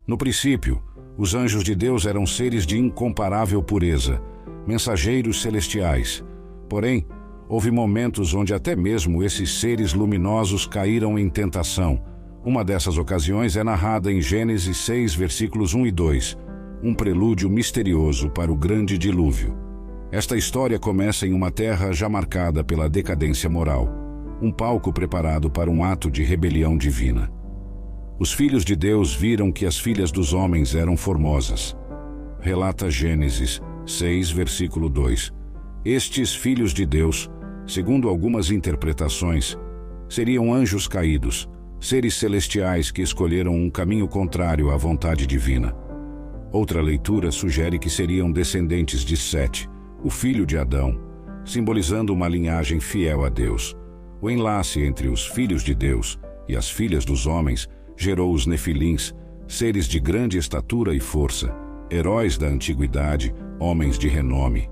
No princípio, os anjos de Deus eram seres de incomparável pureza, mensageiros celestiais. Porém, houve momentos onde até mesmo esses seres luminosos caíram em tentação. Uma dessas ocasiões é narrada em Gênesis 6, versículos 1 e 2, um prelúdio misterioso para o grande dilúvio. Esta história começa em uma terra já marcada pela decadência moral, um palco preparado para um ato de rebelião divina. Os filhos de Deus viram que as filhas dos homens eram formosas. Relata Gênesis 6, versículo 2. Estes filhos de Deus, segundo algumas interpretações, seriam anjos caídos, seres celestiais que escolheram um caminho contrário à vontade divina. Outra leitura sugere que seriam descendentes de Sete, o filho de Adão, simbolizando uma linhagem fiel a Deus. O enlace entre os filhos de Deus e as filhas dos homens gerou os Nefilins, seres de grande estatura e força, heróis da antiguidade, homens de renome.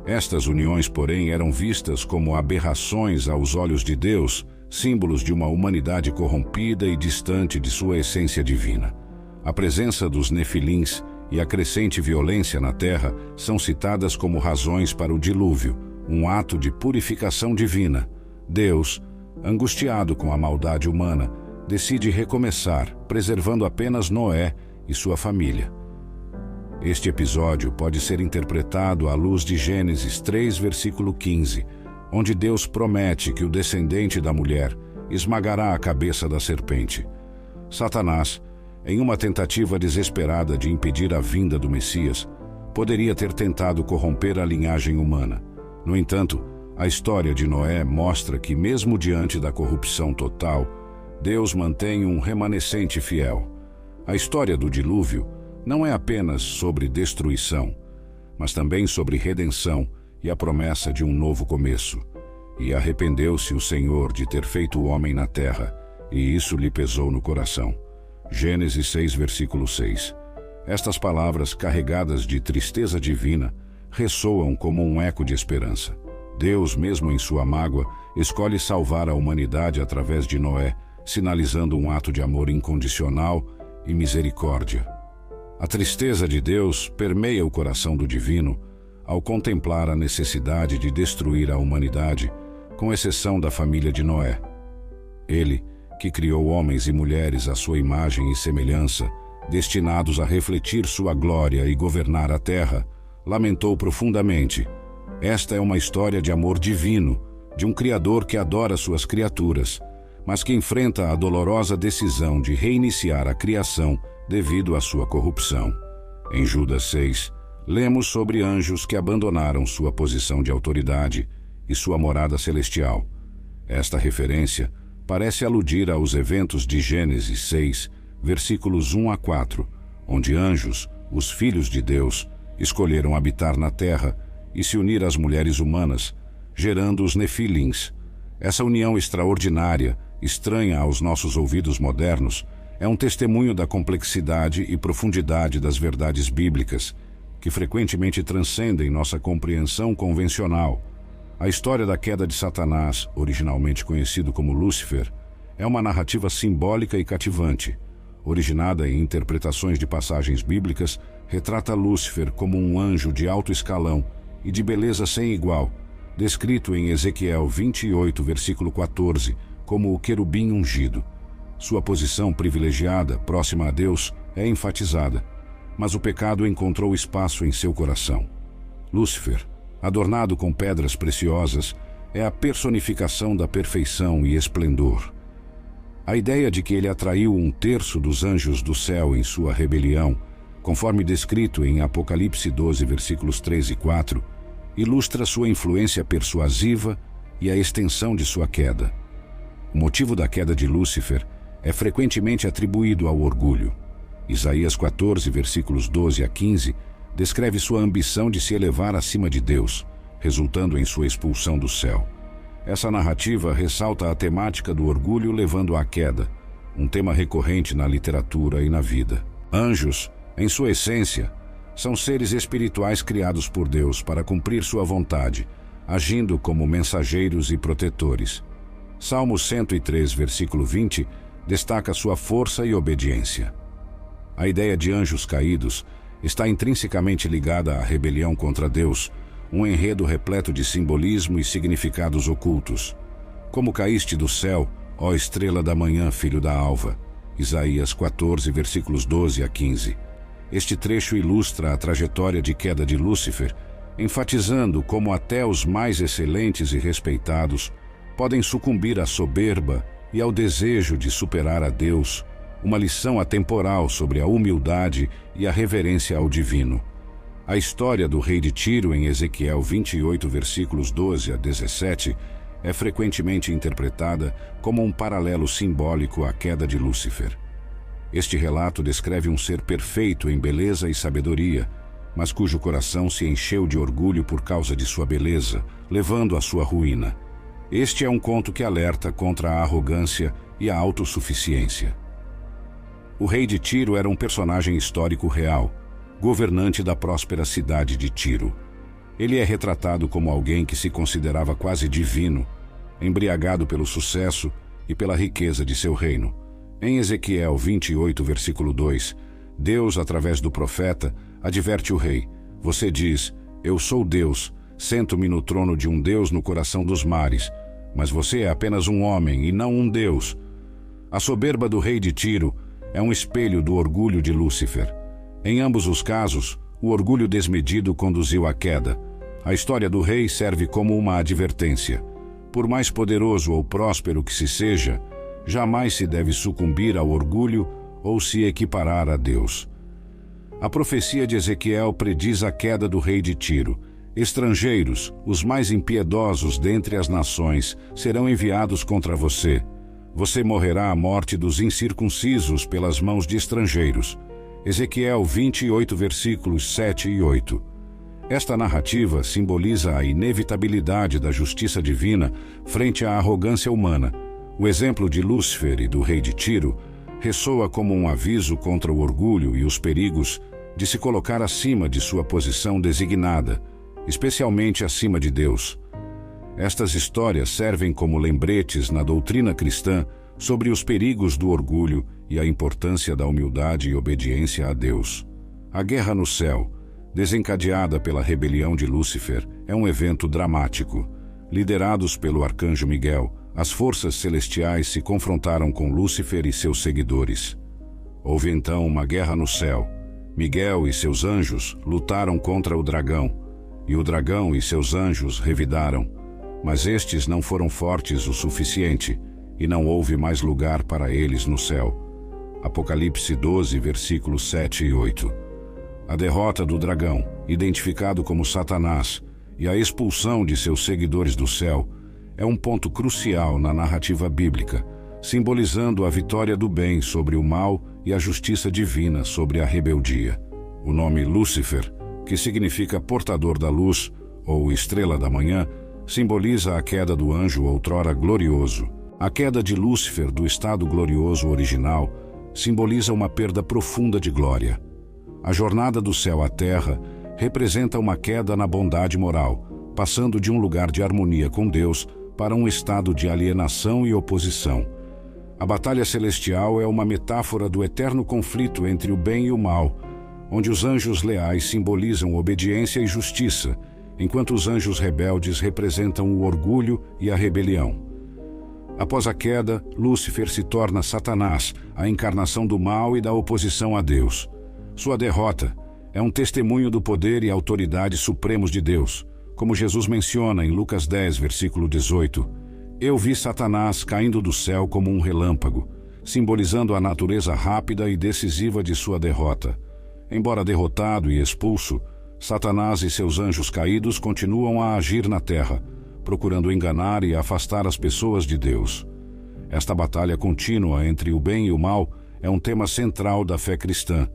Estas uniões, porém, eram vistas como aberrações aos olhos de Deus, símbolos de uma humanidade corrompida e distante de sua essência divina. A presença dos Nefilins e a crescente violência na terra são citadas como razões para o dilúvio, um ato de purificação divina. Deus, angustiado com a maldade humana, decide recomeçar, preservando apenas Noé e sua família. Este episódio pode ser interpretado à luz de Gênesis 3, versículo 15, onde Deus promete que o descendente da mulher esmagará a cabeça da serpente. Satanás, em uma tentativa desesperada de impedir a vinda do Messias, poderia ter tentado corromper a linhagem humana. No entanto, a história de Noé mostra que, mesmo diante da corrupção total, Deus mantém um remanescente fiel. A história do dilúvio não é apenas sobre destruição, mas também sobre redenção e a promessa de um novo começo. E arrependeu-se o Senhor de ter feito o homem na terra, e isso lhe pesou no coração. Gênesis 6, versículo 6. Estas palavras, carregadas de tristeza divina, ressoam como um eco de esperança. Deus, mesmo em sua mágoa, escolhe salvar a humanidade através de Noé, sinalizando um ato de amor incondicional e misericórdia. A tristeza de Deus permeia o coração do divino ao contemplar a necessidade de destruir a humanidade, com exceção da família de Noé. Ele, que criou homens e mulheres à sua imagem e semelhança, destinados a refletir sua glória e governar a terra, lamentou profundamente. Esta é uma história de amor divino, de um Criador que adora suas criaturas, mas que enfrenta a dolorosa decisão de reiniciar a criação devido à sua corrupção. Em Judas 6, lemos sobre anjos que abandonaram sua posição de autoridade e sua morada celestial. Esta referência parece aludir aos eventos de Gênesis 6, versículos 1 a 4, onde anjos, os filhos de Deus, escolheram habitar na terra e se unir às mulheres humanas, gerando os Nefilins. Essa união extraordinária, estranha aos nossos ouvidos modernos, é um testemunho da complexidade e profundidade das verdades bíblicas, que frequentemente transcendem nossa compreensão convencional. A história da queda de Satanás, originalmente conhecido como Lúcifer, é uma narrativa simbólica e cativante. Originada em interpretações de passagens bíblicas, retrata Lúcifer como um anjo de alto escalão e de beleza sem igual, descrito em Ezequiel 28, versículo 14, como o querubim ungido. Sua posição privilegiada, próxima a Deus, é enfatizada, mas o pecado encontrou espaço em seu coração. Lúcifer, adornado com pedras preciosas, é a personificação da perfeição e esplendor. A ideia de que ele atraiu um terço dos anjos do céu em sua rebelião, conforme descrito em Apocalipse 12, versículos 3 e 4, ilustra sua influência persuasiva e a extensão de sua queda. O motivo da queda de Lúcifer é frequentemente atribuído ao orgulho. Isaías 14, versículos 12 a 15, descreve sua ambição de se elevar acima de Deus, resultando em sua expulsão do céu. Essa narrativa ressalta a temática do orgulho levando à queda, um tema recorrente na literatura e na vida. Anjos, em sua essência, são seres espirituais criados por Deus para cumprir sua vontade, agindo como mensageiros e protetores. Salmo 103, versículo 20, destaca sua força e obediência. A ideia de anjos caídos está intrinsecamente ligada à rebelião contra Deus, um enredo repleto de simbolismo e significados ocultos. Como caíste do céu, ó estrela da manhã, filho da alva. Isaías 14, versículos 12 a 15. Este trecho ilustra a trajetória de queda de Lúcifer, enfatizando como até os mais excelentes e respeitados podem sucumbir à soberba e ao desejo de superar a Deus, uma lição atemporal sobre a humildade e a reverência ao divino. A história do rei de Tiro em Ezequiel 28, versículos 12 a 17, é frequentemente interpretada como um paralelo simbólico à queda de Lúcifer. Este relato descreve um ser perfeito em beleza e sabedoria, mas cujo coração se encheu de orgulho por causa de sua beleza, levando à sua ruína. Este é um conto que alerta contra a arrogância e a autossuficiência. O rei de Tiro era um personagem histórico real, governante da próspera cidade de Tiro. Ele é retratado como alguém que se considerava quase divino, embriagado pelo sucesso e pela riqueza de seu reino. Em Ezequiel 28, versículo 2, Deus, através do profeta, adverte o rei: Você diz, eu sou Deus, sento-me no trono de um Deus no coração dos mares, mas você é apenas um homem e não um Deus. A soberba do rei de Tiro é um espelho do orgulho de Lúcifer. Em ambos os casos, o orgulho desmedido conduziu à queda. A história do rei serve como uma advertência. Por mais poderoso ou próspero que se seja, jamais se deve sucumbir ao orgulho ou se equiparar a Deus. A profecia de Ezequiel prediz a queda do rei de Tiro. Estrangeiros, os mais impiedosos dentre as nações, serão enviados contra você. Você morrerá a morte dos incircuncisos pelas mãos de estrangeiros. Ezequiel 28, versículos 7 e 8. Esta narrativa simboliza a inevitabilidade da justiça divina frente à arrogância humana. O exemplo de Lúcifer e do rei de Tiro ressoa como um aviso contra o orgulho e os perigos de se colocar acima de sua posição designada, especialmente acima de Deus. Estas histórias servem como lembretes na doutrina cristã sobre os perigos do orgulho e a importância da humildade e obediência a Deus. A guerra no céu, desencadeada pela rebelião de Lúcifer, é um evento dramático. Liderados pelo arcanjo Miguel, as forças celestiais se confrontaram com Lúcifer e seus seguidores. Houve então uma guerra no céu. Miguel e seus anjos lutaram contra o dragão, e o dragão e seus anjos revidaram. Mas estes não foram fortes o suficiente, e não houve mais lugar para eles no céu. Apocalipse 12, versículos 7 e 8. A derrota do dragão, identificado como Satanás, e a expulsão de seus seguidores do céu, é um ponto crucial na narrativa bíblica, simbolizando a vitória do bem sobre o mal e a justiça divina sobre a rebeldia. O nome Lúcifer, que significa portador da luz, ou estrela da manhã, simboliza a queda do anjo outrora glorioso. A queda de Lúcifer do estado glorioso original simboliza uma perda profunda de glória. A jornada do céu à terra representa uma queda na bondade moral, passando de um lugar de harmonia com Deus para um estado de alienação e oposição. A batalha celestial é uma metáfora do eterno conflito entre o bem e o mal, onde os anjos leais simbolizam obediência e justiça, enquanto os anjos rebeldes representam o orgulho e a rebelião. Após a queda, Lúcifer se torna Satanás, a encarnação do mal e da oposição a Deus. Sua derrota é um testemunho do poder e autoridade supremos de Deus, como Jesus menciona em Lucas 10, versículo 18. Eu vi Satanás caindo do céu como um relâmpago, simbolizando a natureza rápida e decisiva de sua derrota. Embora derrotado e expulso, Satanás e seus anjos caídos continuam a agir na terra, procurando enganar e afastar as pessoas de Deus. Esta batalha contínua entre o bem e o mal é um tema central da fé cristã.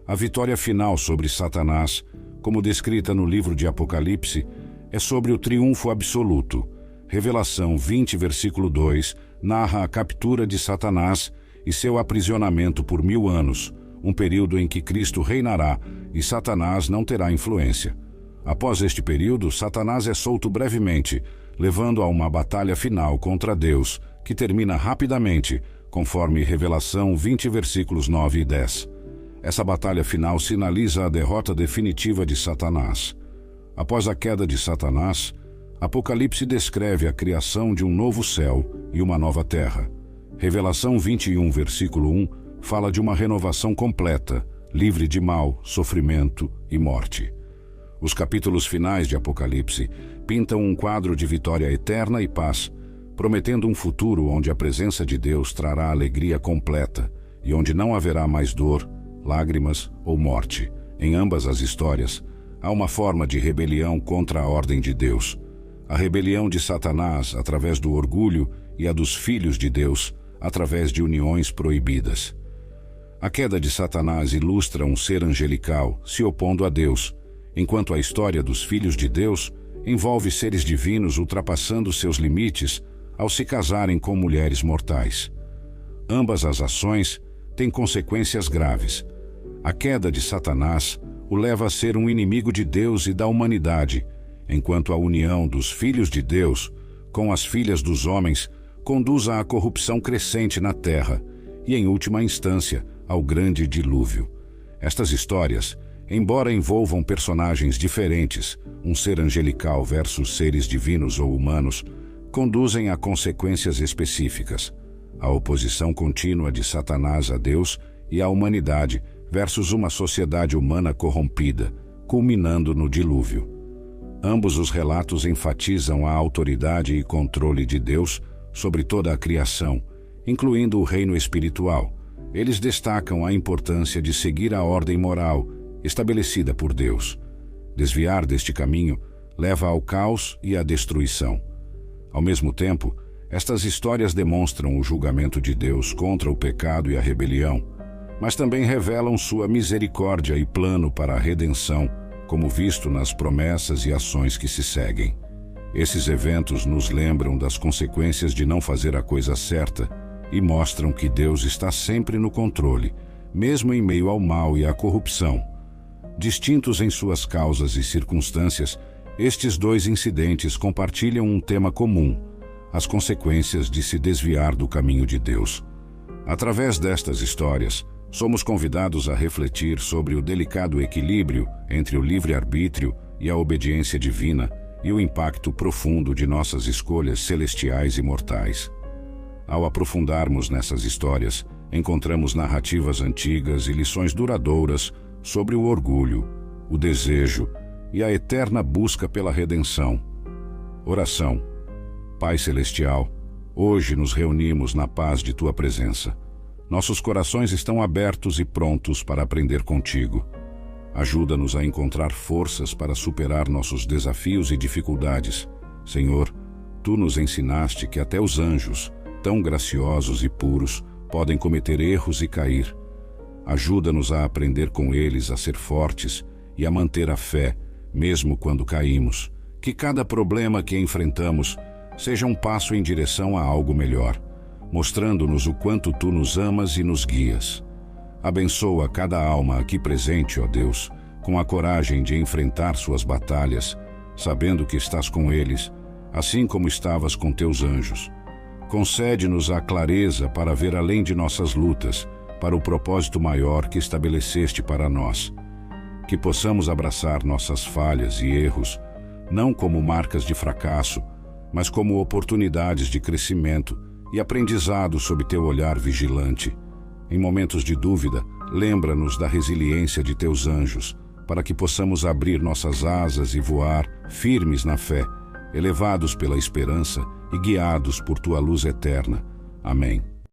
A vitória final sobre Satanás, como descrita no livro de Apocalipse, é sobre o triunfo absoluto. Revelação 20, versículo 2, narra a captura de Satanás e seu aprisionamento por 1000 anos, um período em que Cristo reinará e Satanás não terá influência. Após este período, Satanás é solto brevemente, levando a uma batalha final contra Deus, que termina rapidamente, conforme Revelação 20, versículos 9 e 10. Essa batalha final sinaliza a derrota definitiva de Satanás. Após a queda de Satanás, Apocalipse descreve a criação de um novo céu e uma nova terra. Revelação 21, versículo 1, fala de uma renovação completa, livre de mal, sofrimento e morte. Os capítulos finais de Apocalipse pintam um quadro de vitória eterna e paz, prometendo um futuro onde a presença de Deus trará alegria completa e onde não haverá mais dor, lágrimas ou morte. Em ambas as histórias, há uma forma de rebelião contra a ordem de Deus. A rebelião de Satanás através do orgulho e a dos filhos de Deus através de uniões proibidas. A queda de Satanás ilustra um ser angelical se opondo a Deus, enquanto a história dos filhos de Deus envolve seres divinos ultrapassando seus limites ao se casarem com mulheres mortais. Ambas as ações têm consequências graves. A queda de Satanás o leva a ser um inimigo de Deus e da humanidade, enquanto a união dos filhos de Deus com as filhas dos homens conduz à corrupção crescente na terra e, em última instância, ao grande dilúvio. Estas histórias, embora envolvam personagens diferentes, um ser angelical versus seres divinos ou humanos, conduzem a consequências específicas. A oposição contínua de Satanás a Deus e à humanidade versus uma sociedade humana corrompida, culminando no dilúvio. Ambos os relatos enfatizam a autoridade e controle de Deus sobre toda a criação, incluindo o reino espiritual. Eles destacam a importância de seguir a ordem moral estabelecida por Deus. Desviar deste caminho leva ao caos e à destruição. Ao mesmo tempo, estas histórias demonstram o julgamento de Deus contra o pecado e a rebelião, mas também revelam sua misericórdia e plano para a redenção, como visto nas promessas e ações que se seguem. Esses eventos nos lembram das consequências de não fazer a coisa certa e mostram que Deus está sempre no controle, mesmo em meio ao mal e à corrupção. Distintos em suas causas e circunstâncias, estes dois incidentes compartilham um tema comum: as consequências de se desviar do caminho de Deus. Através destas histórias, somos convidados a refletir sobre o delicado equilíbrio entre o livre-arbítrio e a obediência divina e o impacto profundo de nossas escolhas celestiais e mortais. Ao aprofundarmos nessas histórias, encontramos narrativas antigas e lições duradouras sobre o orgulho, o desejo e a eterna busca pela redenção. Oração. Pai Celestial, hoje nos reunimos na paz de Tua presença. Nossos corações estão abertos e prontos para aprender contigo. Ajuda-nos a encontrar forças para superar nossos desafios e dificuldades. Senhor, Tu nos ensinaste que até os anjos, tão graciosos e puros, podem cometer erros e cair. Ajuda-nos a aprender com eles a ser fortes e a manter a fé, mesmo quando caímos. Que cada problema que enfrentamos seja um passo em direção a algo melhor, mostrando-nos o quanto Tu nos amas e nos guias. Abençoa cada alma aqui presente, ó Deus, com a coragem de enfrentar suas batalhas, sabendo que estás com eles, assim como estavas com Teus anjos. Concede-nos a clareza para ver além de nossas lutas, para o propósito maior que estabeleceste para nós. Que possamos abraçar nossas falhas e erros, não como marcas de fracasso, mas como oportunidades de crescimento e aprendizado sob Teu olhar vigilante. Em momentos de dúvida, lembra-nos da resiliência de Teus anjos, para que possamos abrir nossas asas e voar firmes na fé, elevados pela esperança e guiados por Tua luz eterna. Amém.